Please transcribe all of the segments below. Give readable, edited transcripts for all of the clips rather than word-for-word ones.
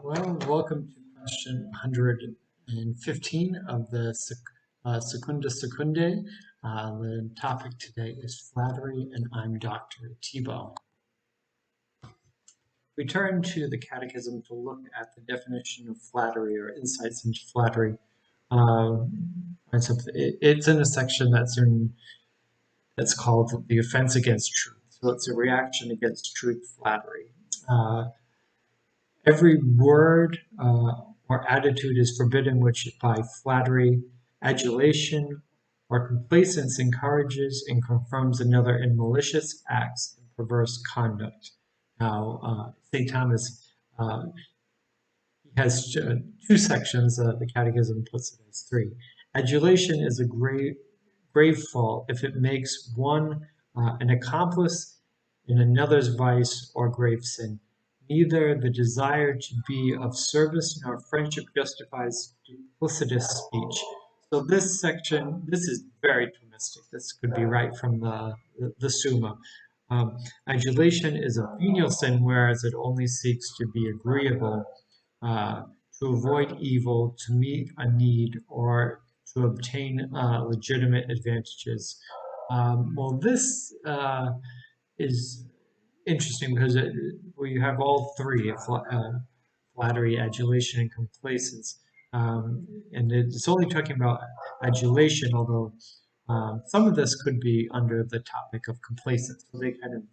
Welcome to question 115 of the Secunda Secundae. The topic today is flattery, and I'm Dr. Thibault. We turn to the Catechism to look at the definition of flattery or insights into flattery. It's in a section that's called the offense against truth. So it's a reaction against truth, flattery. Every word or attitude is forbidden which by flattery, adulation, or complacence encourages and confirms another in malicious acts and perverse conduct. Now, St. Thomas has two sections. The Catechism puts it as three. Adulation is a grave fault if it makes one an accomplice in another's vice or grave sin. Neither the desire to be of service nor friendship justifies duplicitous speech. So this section, this is very Thomistic. This could be right from the Summa. Adulation is a venial sin, whereas it only seeks to be agreeable, to avoid evil, to meet a need, or to obtain legitimate advantages. This is interesting because we have all three, flattery, adulation, and complacence. And it's only talking about adulation, although some of this could be under the topic of complacence. So they kind of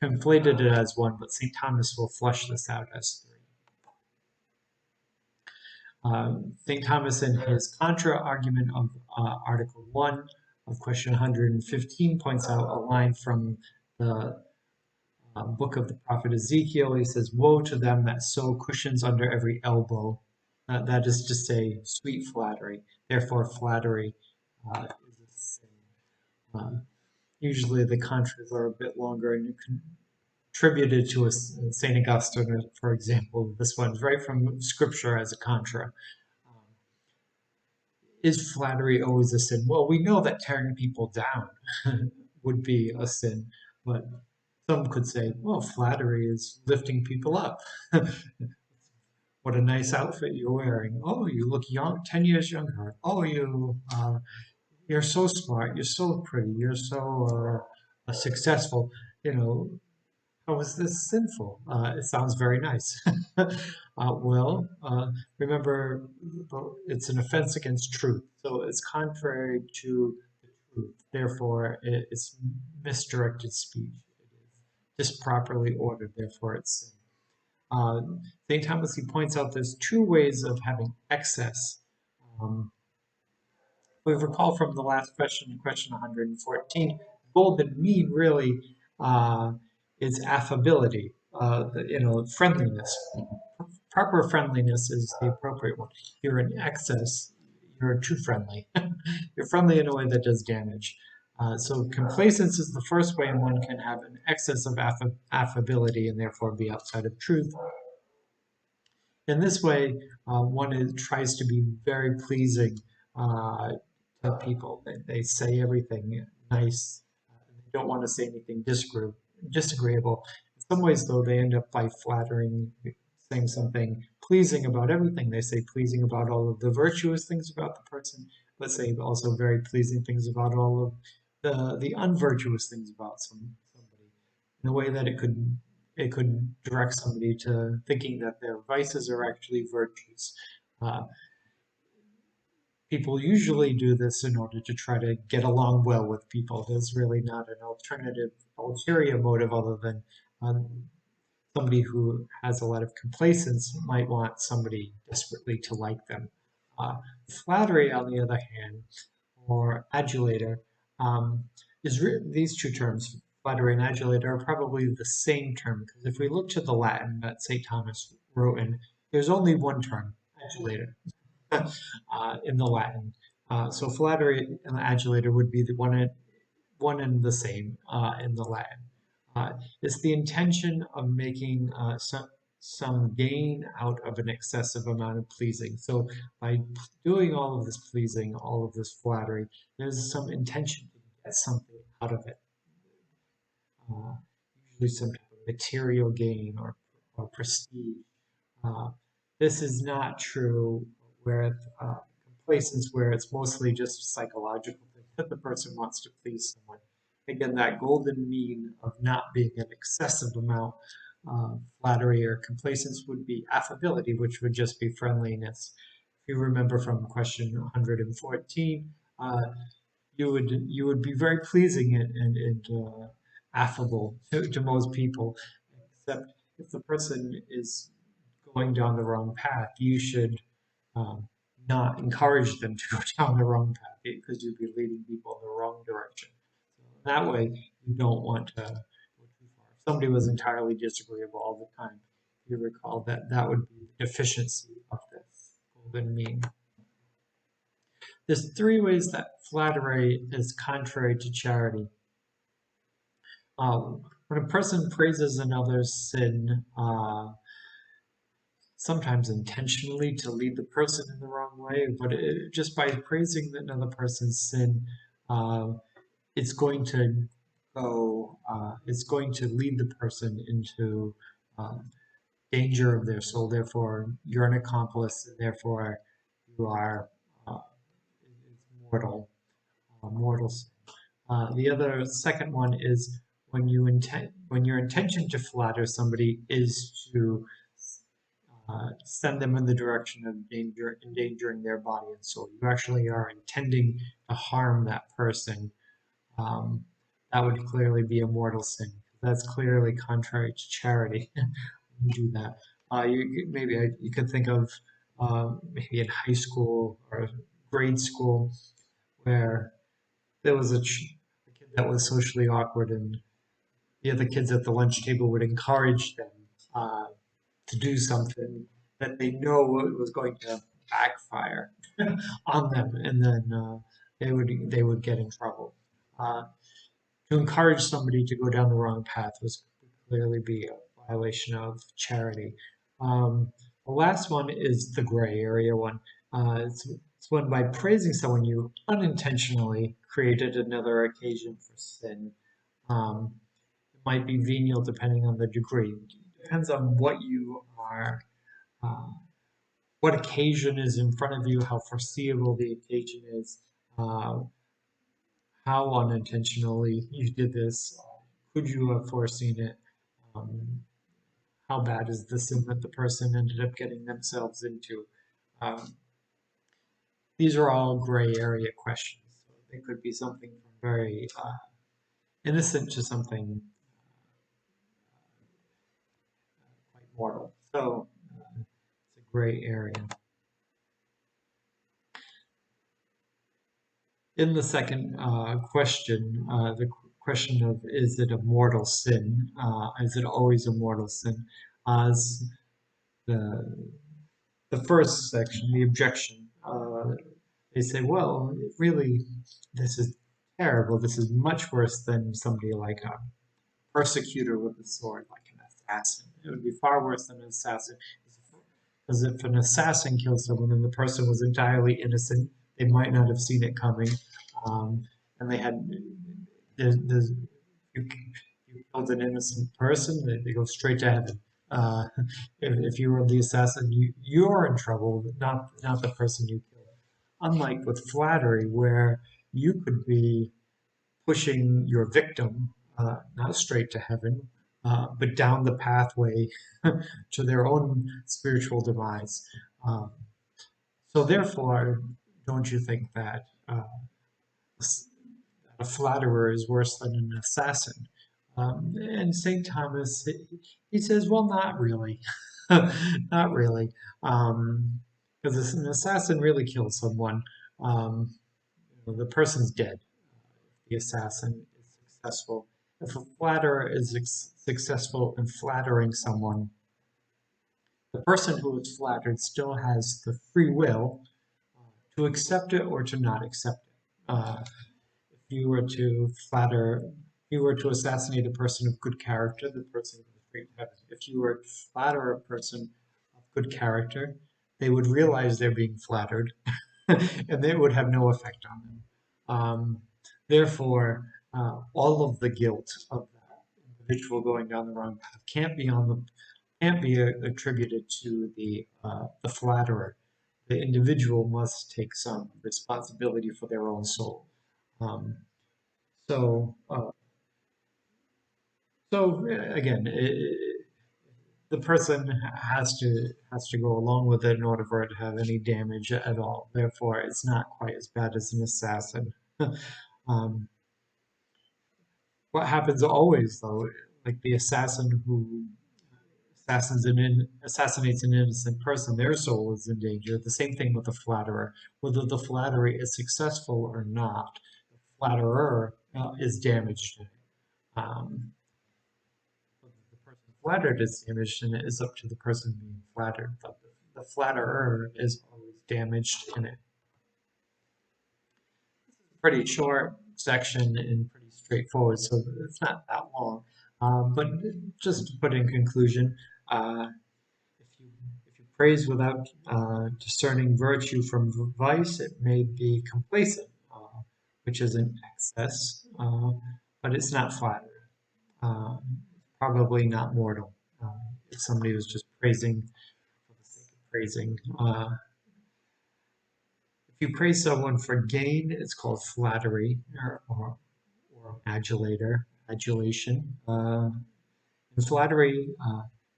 conflated it as one, but St. Thomas will flush this out as three. St. Thomas, in his contra-argument of Article 1 of question 115, points out a line from the book of the prophet Ezekiel. He says, "Woe to them that sow cushions under every elbow." That is to say, sweet flattery. Therefore, flattery is a sin. Usually the contras are a bit longer and contributed to St. Augustine, for example. This one's right from Scripture as a contra. Is flattery always a sin? Well, we know that tearing people down would be a sin, but some could say, well, flattery is lifting people up. What a nice outfit you're wearing. Oh, you look young, 10 years younger. Oh, you're so smart. You're so pretty. You're so successful. How is this sinful? It sounds very nice. Remember, it's an offense against truth. So it's contrary to the truth. Therefore, it's misdirected speech. It is disproperly ordered. Therefore, it's sin. St. Thomas, he points out there's two ways of having excess. We recall from the last question, question 114, golden mean really is affability, friendliness. Proper friendliness is the appropriate one. You're in excess, you're too friendly. You're friendly in a way that does damage. So complacence is the first way one can have an excess of affability and therefore be outside of truth. In this way, one tries to be very pleasing to people. They say everything nice. They don't want to say anything disagreeable. In some ways, though, they end up by flattering, saying something pleasing about everything. They say pleasing about all of the virtuous things about the person, but say also very pleasing things about all of the unvirtuous things about somebody, in a way that it could direct somebody to thinking that their vices are actually virtues. People usually do this in order to try to get along well with people. There's really not an ulterior motive other than somebody who has a lot of complacence might want somebody desperately to like them. Flattery, on the other hand, or adulator, these two terms, flattery and adulator, are probably the same term, because if we look to the Latin that St. Thomas wrote in, there's only one term, adulator, in the Latin. So flattery and adulator would be the one and the same in the Latin. It's the intention of making some gain out of an excessive amount of pleasing. So by doing all of this pleasing, all of this flattery, there's some intention to get something out of it. Usually some type of material gain or prestige. This is not true with complacence, where it's mostly just psychological thing that the person wants to please someone. Again, that golden mean of not being an excessive amount of flattery or complacence would be affability, which would just be friendliness. If you remember from question 114, you would be very pleasing and affable to most people, except if the person is going down the wrong path, you should um, not encourage them to go down the wrong path because you'd be leading people in the wrong direction. So that way, you don't want to go too far. If somebody was entirely disagreeable all the time, you recall that that would be the deficiency of this golden mean. There's three ways that flattery is contrary to charity. When a person praises another's sin, sometimes intentionally to lead the person in the wrong way, but just by praising another person's sin, uh, it's going to it's going to lead the person into uh, danger of their soul. Therefore, you're an accomplice, and therefore you are it's mortal sin. The other second one is when your intention to flatter somebody is to send them in the direction of endangering their body and soul. You actually are intending to harm that person. Um, that would clearly be a mortal sin. That's clearly contrary to charity. You do that. You could think of maybe in high school or grade school where there was a kid that was socially awkward, and the other kids at the lunch table would encourage them uh, to do something that they know was going to backfire on them, and then they would get in trouble. Uh, to encourage somebody to go down the wrong path would clearly be a violation of charity. Um, the last one is the gray area one. It's when by praising someone you unintentionally created another occasion for sin. Um, it might be venial depending on the degree. It depends on what you are, uh, what occasion is in front of you, how foreseeable the occasion is, uh, how unintentionally you did this. Could you have foreseen it? Um, how bad is the sin that the person ended up getting themselves into? Um, these are all gray area questions. So they could be something from very innocent to something quite mortal. So it's a gray area. In the second question, the question of is it a mortal sin? Is it always a mortal sin? As the the first section, the objection, they say, well, really, this is terrible. This is much worse than somebody like a persecutor with a sword, like an assassin. It would be far worse than an assassin. Because if an assassin kills someone and the person was entirely innocent, they might not have seen it coming. Um, and they had, there's you, you killed an innocent person, they go straight to heaven. Uh, if you were the assassin, you're in trouble, not the person you killed. Unlike with flattery, where you could be pushing your victim not straight to heaven, but down the pathway to their own spiritual demise. Um, so therefore, don't you think that a flatterer is worse than an assassin? And St. Thomas, he says, well, not really. Not really. Because an assassin really kills someone. Um, the person's dead. The assassin is successful. If a flatterer is successful in flattering someone, the person who is flattered still has the free will to accept it or to not accept it. If you were to if you were to assassinate a person of good character, the person goes straight to heaven. If you were to flatter a person of good character, they would realize they're being flattered, and it would have no effect on them. Therefore, all of the guilt of that individual going down the wrong path can't be on can't be attributed to the flatterer. The individual must take some responsibility for their own soul. Um, so, uh, again, the person has to go along with it in order for it to have any damage at all. Therefore, it's not quite as bad as an assassin. um, what happens always, though, like the assassin who assassinates an innocent person, their soul is in danger. The same thing with the flatterer. Whether the flattery is successful or not, the flatterer is damaged. Um, the person flattered is damaged, and it is up to the person being flattered. But the flatterer is always damaged in it. Pretty short section and pretty straightforward, so it's not that long. But just to put in conclusion, uh, if you praise without discerning virtue from vice, it may be complacent, which is an excess, but it's not flattery. Uh, Probably not mortal. If somebody was just praising for the sake of praising. If you praise someone for gain, it's called flattery or adulation. And flattery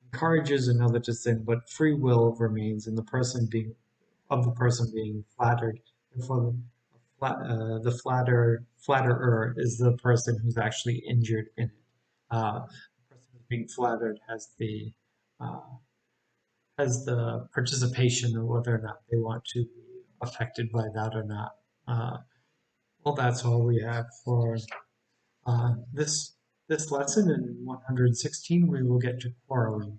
encourages another to sin, but free will remains in the person being flattered. Therefore, the flatterer is the person who's actually injured in it. The person who's being flattered uh, has the participation of whether or not they want to be affected by that or not. Well, that's all we have for this lesson. In 116, we will get to quarreling.